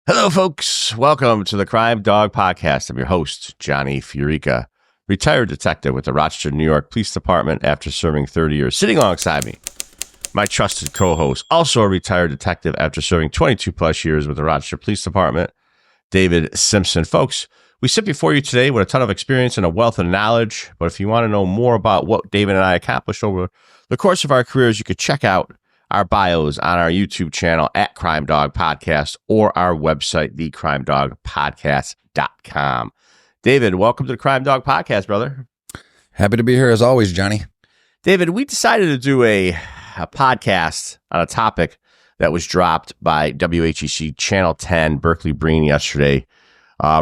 Hello, folks. Welcome to the Crime Dawg podcast. I'm your host, Johnny FIORICA, retired detective with the Rochester, New York Police Department after serving 30 years. Sitting alongside me, my trusted co-host, also a retired detective after serving 22 plus years with the Rochester Police Department, David Simpson. Folks, we sit before you today with a ton of experience and a wealth of knowledge. But if you want to know more about what David and I accomplished over the course of our careers, you could check out our bios on our YouTube channel at Crime Dawg Podcast or our website, thecrimedawgpodcast.com. David, welcome to the Crime Dawg Podcast, brother. Happy to be here as always, Johnny. David, we decided to do a podcast on a topic that was dropped by WHEC Channel 10, Berkeley Breen yesterday,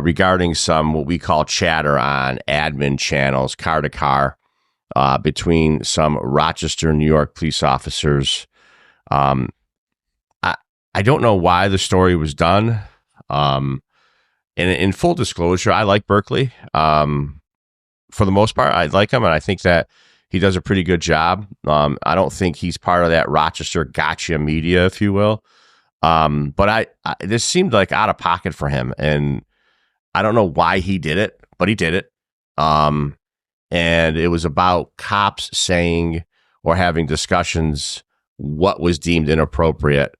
regarding some what we call chatter on admin channels, car to car, between some Rochester, New York police officers. I don't know why the story was done. And in full disclosure, I like Berkeley. For the most part, I like him, and I think that he does a pretty good job. I don't think he's part of that Rochester gotcha media, if you will. But I this seemed like out of pocket for him, and I don't know why he did it, but he did it. And it was about cops saying or having discussions what was deemed inappropriate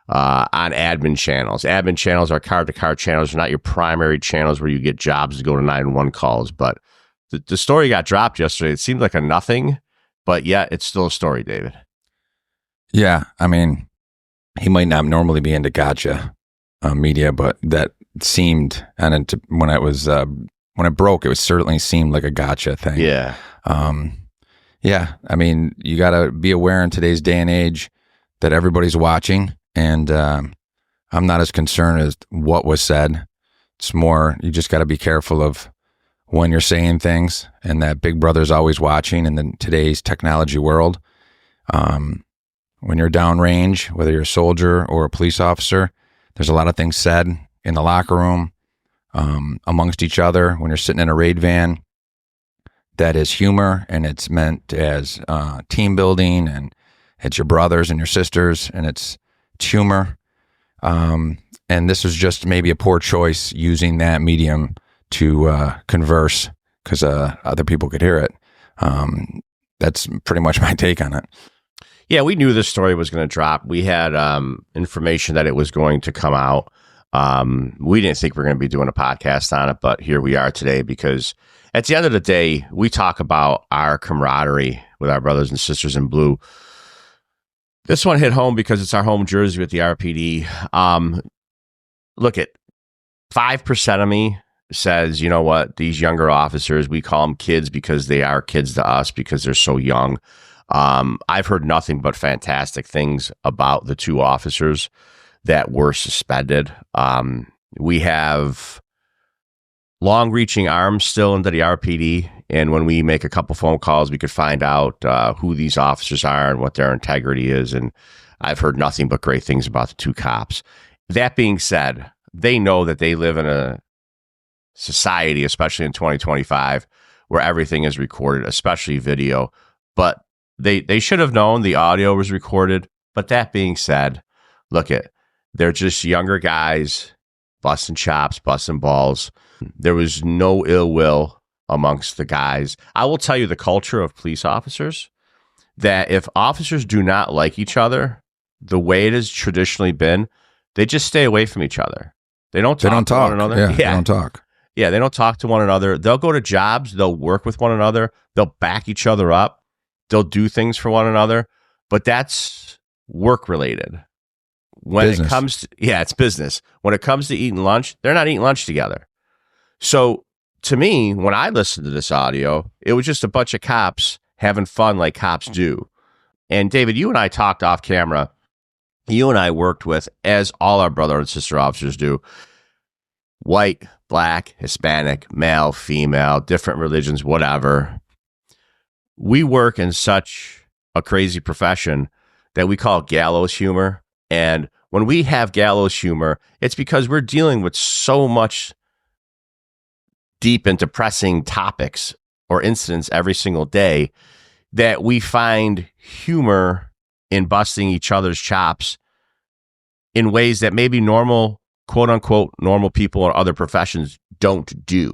on admin channels. Admin channels are car-to-car channels. They're not your primary channels where you get jobs to go to 911 calls. But the story got dropped yesterday. It seemed like a nothing, but yet it's still a story, David. Yeah, I mean, he might not normally be into gotcha media, but that seemed, and when it broke, it certainly seemed like a gotcha thing. Yeah. Yeah, I mean, you got to be aware in today's day and age that everybody's watching, and I'm not as concerned as what was said. It's more, you just got to be careful of when you're saying things, and that Big Brother's always watching in today's technology world. When you're downrange, whether you're a soldier or a police officer, there's a lot of things said in the locker room, amongst each other, when you're sitting in a raid van. That is humor, and it's meant as team building, and it's your brothers and your sisters, and it's humor. And this was just maybe a poor choice using that medium to converse because other people could hear it. That's pretty much my take on it. Yeah, we knew this story was going to drop. We had information that it was going to come out. We didn't think we were going to be doing a podcast on it, but here we are today because at the end of the day, we talk about our camaraderie with our brothers and sisters in blue. This one hit home because it's our home jersey with the RPD. Look, at 5% of me says, you know what, these younger officers, we call them kids because they are kids to us because they're so young. I've heard nothing but fantastic things about the two officers that were suspended. We have long-reaching arms still into the RPD, and when we make a couple phone calls, we could find out who these officers are and what their integrity is, and I've heard nothing but great things about the two cops. That being said, they know that they live in a society, especially in 2025, where everything is recorded, especially video, but they should have known the audio was recorded. But that being said, they're just younger guys busting chops, busting balls. There was no ill will amongst the guys. I will tell you the culture of police officers, that if officers do not like each other, the way it has traditionally been, they just stay away from each other. They don't talk to one another. Yeah, they don't talk. Yeah, they don't talk to one another. They'll go to jobs. They'll work with one another. They'll back each other up. They'll do things for one another. But that's work related. When business. It comes to, it's business. When it comes to eating lunch, they're not eating lunch together. So to me, when I listened to this audio, it was just a bunch of cops having fun like cops do. And David, you and I talked off camera. You and I worked with, as all our brother and sister officers do, white, black, Hispanic, male, female, different religions, whatever. We work in such a crazy profession that we call gallows humor. And when we have gallows humor, it's because we're dealing with so much deep and depressing topics or incidents every single day that we find humor in busting each other's chops in ways that maybe normal quote unquote normal people or other professions don't do.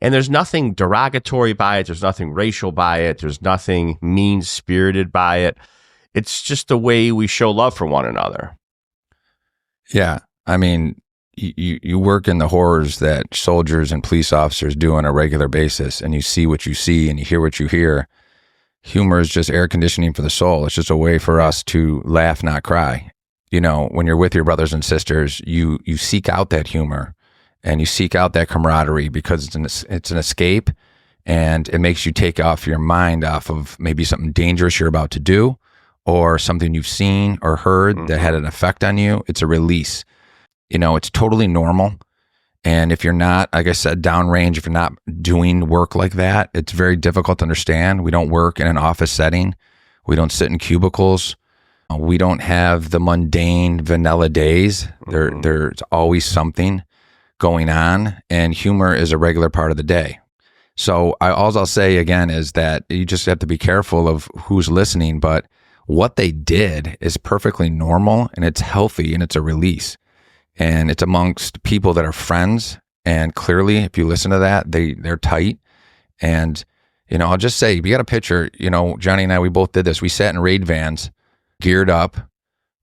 And there's nothing derogatory by it. There's nothing racial by it. There's nothing mean-spirited by it. It's just the way we show love for one another. Yeah. I mean, you work in the horrors that soldiers and police officers do on a regular basis, and you see what you see and you hear what you hear. Humor is just air conditioning for the soul. It's just a way for us to laugh, not cry. You know, when you're with your brothers and sisters, you seek out that humor and you seek out that camaraderie because it's an escape, and it makes you take off your mind off of maybe something dangerous you're about to do or something you've seen or heard that had an effect on you. It's a release. You know, it's totally normal. And if you're not, like I said, downrange, if you're not doing work like that, it's very difficult to understand. We don't work in an office setting. We don't sit in cubicles. We don't have the mundane vanilla days. There's always something going on, and humor is a regular part of the day. So all I'll say again is that you just have to be careful of who's listening, but what they did is perfectly normal, and it's healthy, and it's a release. And it's amongst people that are friends. And clearly, if you listen to that, they're tight. And, you know, I'll just say, we got a picture, you know, Johnny and I, we both did this. We sat in raid vans, geared up,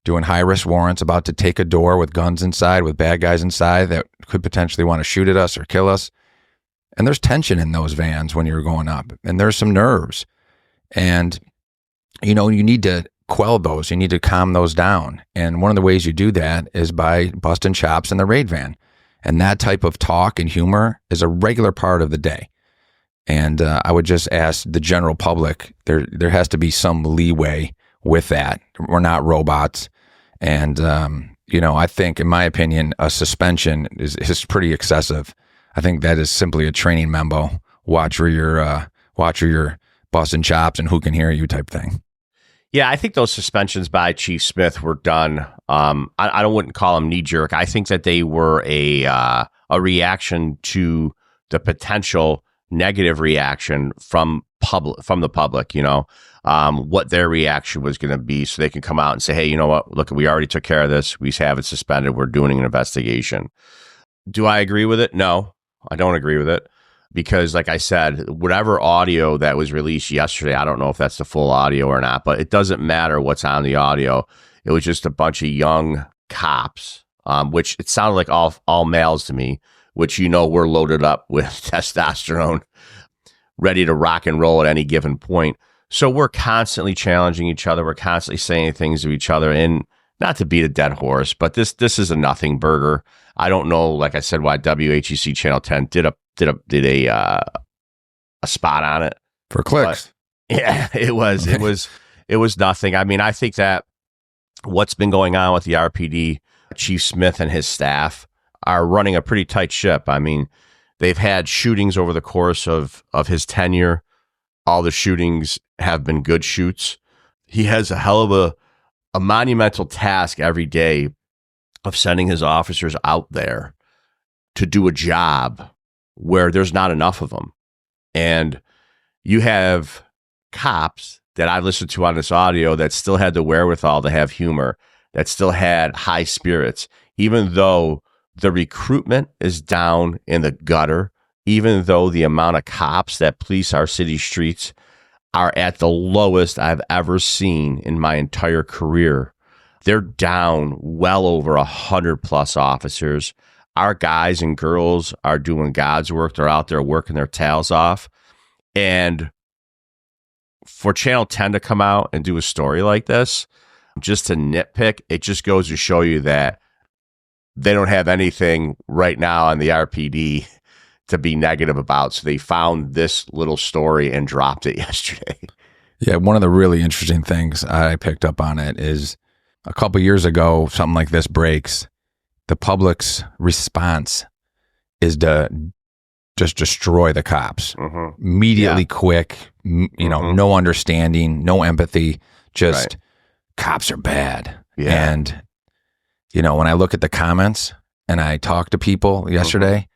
doing high-risk warrants, about to take a door with guns inside, with bad guys inside that could potentially want to shoot at us or kill us. And there's tension in those vans when you're going up. And there's some nerves. And, you know, you need to quell those. You need to calm those down. And one of the ways you do that is by busting chops in the raid van. And that type of talk and humor is a regular part of the day. And I would just ask the general public, there has to be some leeway with that. We're not robots. And, you know, I think, in my opinion, a suspension is pretty excessive. I think that is simply a training memo. Watch where you're busting chops and who can hear you type thing. Yeah, I think those suspensions by Chief Smith were done. I wouldn't call them knee jerk. I think that they were a reaction to the potential negative reaction from the public. You know, what their reaction was going to be, so they can come out and say, "Hey, you know what? Look, we already took care of this. We have it suspended. We're doing an investigation." Do I agree with it? No, I don't agree with it. Because, like I said, whatever audio that was released yesterday, I don't know if that's the full audio or not, but it doesn't matter what's on the audio. It was just a bunch of young cops, which it sounded like all males to me, which, you know, we're loaded up with testosterone, ready to rock and roll at any given point. So we're constantly challenging each other. We're constantly saying things to each other, and not to beat a dead horse, but this is a nothing burger. I don't know, like I said, why WHEC Channel 10 did a spot on it for clicks. But yeah, it was nothing. I mean, I think that what's been going on with the RPD, Chief Smith and his staff are running a pretty tight ship. I mean, they've had shootings over the course of his tenure. All the shootings have been good shoots. He has a hell of a monumental task every day of sending his officers out there to do a job where there's not enough of them. And you have cops that I listened to on this audio that still had the wherewithal to have humor, that still had high spirits, even though the recruitment is down in the gutter, even though the amount of cops that police our city streets are at the lowest I've ever seen in my entire career. They're down well over 100+ officers. Our guys and girls are doing God's work. They're out there working their tails off. And for Channel 10 to come out and do a story like this, just to nitpick, it just goes to show you that they don't have anything right now on the RPD to be negative about. So they found this little story and dropped it yesterday. Yeah, one of the really interesting things I picked up on it is a couple years ago, something like this breaks. The public's response is to just destroy the cops. Immediately, quick, you know, no understanding, no empathy, just cops are bad. Yeah. And, you know, when I look at the comments and I talk to people yesterday,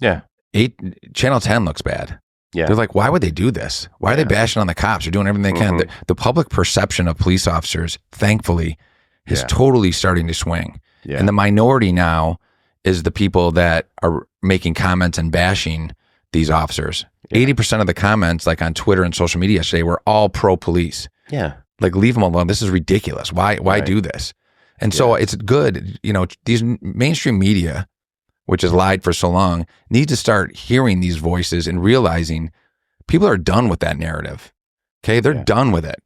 Channel 10 looks bad. Yeah. They're like, why would they do this? Why are they bashing on the cops? They're doing everything they can. The public perception of police officers, thankfully, is totally starting to swing. Yeah. And the minority now is the people that are making comments and bashing these officers. 80% of the comments, like on Twitter and social media yesterday, were all pro-police. Yeah. Like, leave them alone. This is ridiculous. Why do this? And so it's good. You know, these mainstream media, which has lied for so long, need to start hearing these voices and realizing people are done with that narrative. Okay. They're done with it.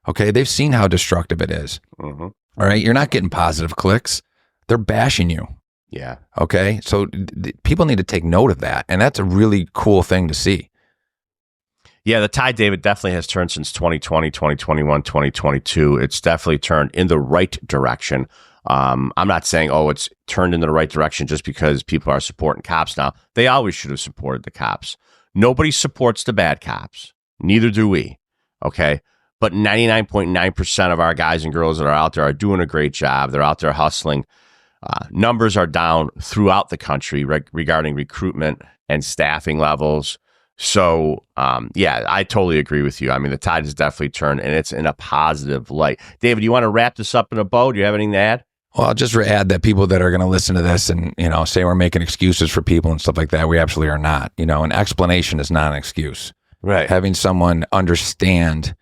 Okay. They've seen how destructive it is. Mm-hmm. All right. You're not getting positive clicks. They're bashing you. Yeah. Okay. So people need to take note of that. And that's a really cool thing to see. Yeah, the tide, David, definitely has turned since 2020, 2021, 2022. It's definitely turned in the right direction. I'm not saying, it's turned in the right direction just because people are supporting cops now. They always should have supported the cops. Nobody supports the bad cops. Neither do we. Okay. But 99.9% of our guys and girls that are out there are doing a great job. They're out there hustling. Numbers are down throughout the country regarding recruitment and staffing levels. So, I totally agree with you. I mean, the tide has definitely turned, and it's in a positive light. David, you want to wrap this up in a bow? Do you have anything to add? Well, I'll just add that people that are going to listen to this and, say we're making excuses for people and stuff like that, we absolutely are not. An explanation is not an excuse. Right. Having someone understand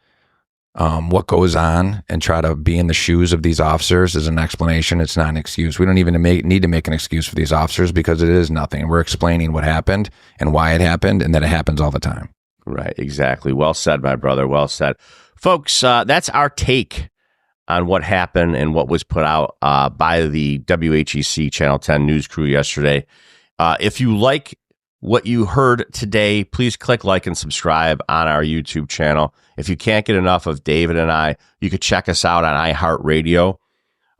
what goes on and try to be in the shoes of these officers is an explanation. It's not an excuse. We don't even need to make an excuse for these officers because it is nothing. We're explaining what happened and why it happened and that it happens all the time. Right. Exactly. Well said, my brother. Well said. Folks, that's our take on what happened and what was put out by the WHEC Channel 10 news crew yesterday. If you like what you heard today, please click like and subscribe on our YouTube channel. If you can't get enough of David and I, you could check us out on iHeartRadio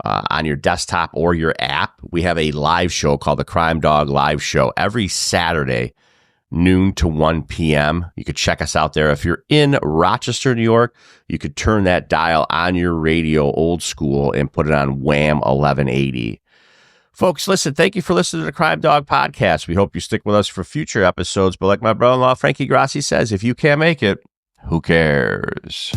on your desktop or your app. We have a live show called the Crime Dawg Live Show every Saturday, noon to 1 p.m. You could check us out there. If you're in Rochester, New York, you could turn that dial on your radio old school and put it on Wham 1180. Folks, listen, thank you for listening to the Crime Dawg podcast. We hope you stick with us for future episodes. But like my brother-in-law, Frankie Grassi, says, if you can't make it, who cares?